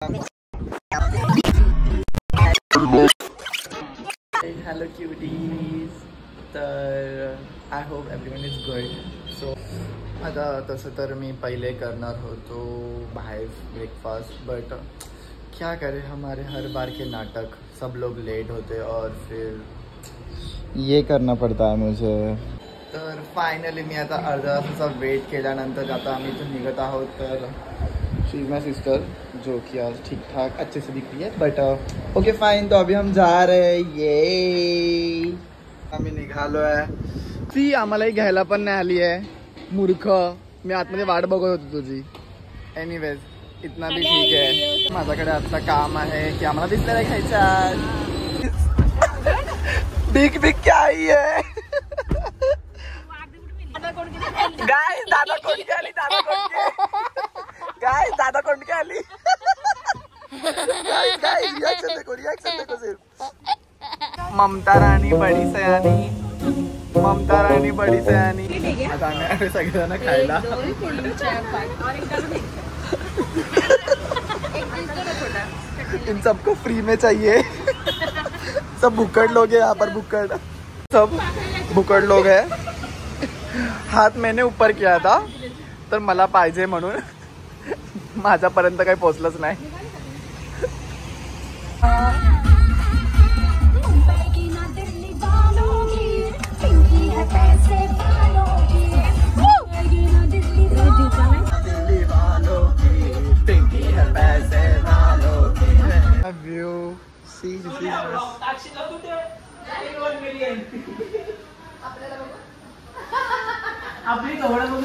Hello cuties. तर I hope everyone is good. So आता तसं तर मी पहिले करणार होतो बाहर ब्रेकफास्ट, बट क्या करें, हमारे हर बार के नाटक, सब लोग लेट होते और फिर ये करना पड़ता है मुझे. तर फायनली मी आता अर्धा तासाचा वेट केल्यानंतर आता आम्ही इथून निघत आहोत. तर शी इज माई सिस्टर जो कि आज ठीक ठाक अच्छे से दिख रही है, बट ओके फाइन. तो अभी हम जा रहे हैं. ये आम्ही निघालो आहे. ती आम्हालाही घ्यायला पण नाही आली आहे. मूर्ख, मी आतमध्ये वाट बघत होती तुझी. एनिवेज इतना भी ठीक आहे. माझ्याकडे आता काम आहे की आम्हाला बिस्तर घ्यायचा. बिग बिग क्या आहे गाइस. दादा कोणती आली, दादा कोणती गाइस, दादा कोणती आली. गाइस रिएक्शन देखो सिर्फ. ममता राणी बडी सयानी, ममता राणी बडी सयानी. आता आम्ही सगळेजण खायला. इन सबको फ्री में चाहिए. सब भुक्कड़ लोग हैं यहाँ पर. भुक्कड़ सब भुक्कड़ लोग हैं. हात मैंने ऊपर किया था तर मला पाहिजे म्हणून माझ्यापर्यंत काही पोचलंच नाही. व्यू सी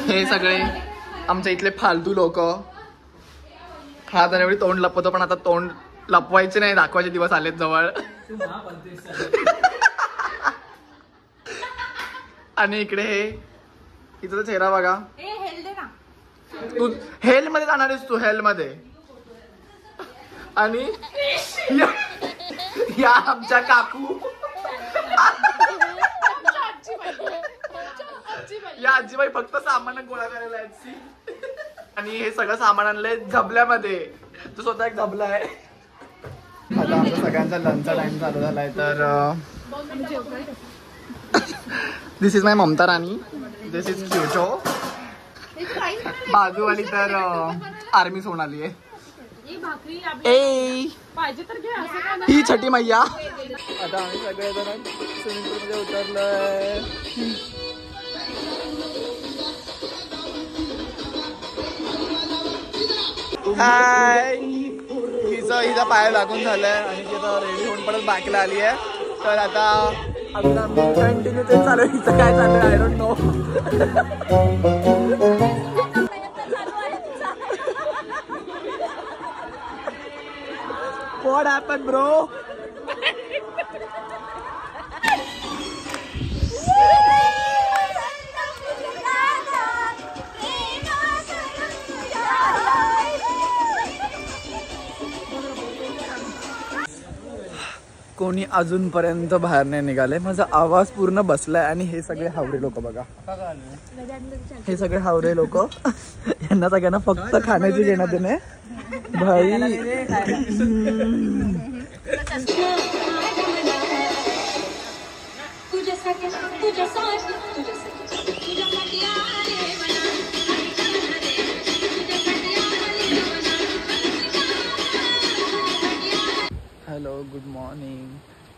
हे सगळे आमच्या इथले फालतू लोक. हा तर एवढी तोंड लपवतो, पण आता तोंड लपवायचे नाही, दाखवायचे दिवस आलेत जवळ. आणि इकडे हे हिचा चेहरा बघा. तू हेल मध्ये जाणार आहेस, तू हेल मध्ये. आणि या आमच्या काकू, या आजीबाई फक्त सामान गोळा करायला आहेत. आणि हे सगळं सामान आणलंय झबल्यामध्ये. तो स्वतः एक झबला आहे. आता आमचा सगळ्यांचा लंचचा टाइम चालू झालाय. तर this is my Mamata Rani, this is Quito. बाजूवाली तर आर्मी सोनाली आहे. ही छठी मैया. आता आम्ही सगळेजण स्विमिंग पूल मध्ये उतरलोय. हाय. हिचा पाय लागून झालाय आणि ती आता रेडी होऊन परत बाकीला आली आहे. तर आता अजून आम्ही कंटिन्यू ते चालू आहे. हिचं काय चालू आहे I don't know. What happened, bro? कोणी अजूनपर्यंत बाहेर नाही निघाले. माझा आवाज पूर्ण बसलाय. आणि हे सगळे हावरे लोक बघा. हे सगळे हावरे लोक. यांना सगळ्यांना फक्त खाण्याची घेण्यात देणे भाई. Hello, good morning.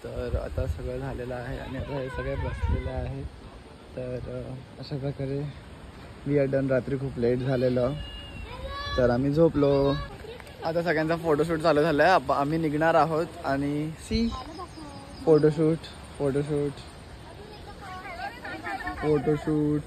तर आता सगळं झालेलं आहे आणि आता हे सगळे बसलेले आहे. तर अशा प्रकारे वी आर डन. रात्री खूप लेट झालेलं, तर आम्ही झोपलो. आता सगळ्यांचा फोटोशूट चालू झालं आहे. आम्ही निघणार आहोत. आणि सी फोटोशूट फोटोशूट फोटोशूट.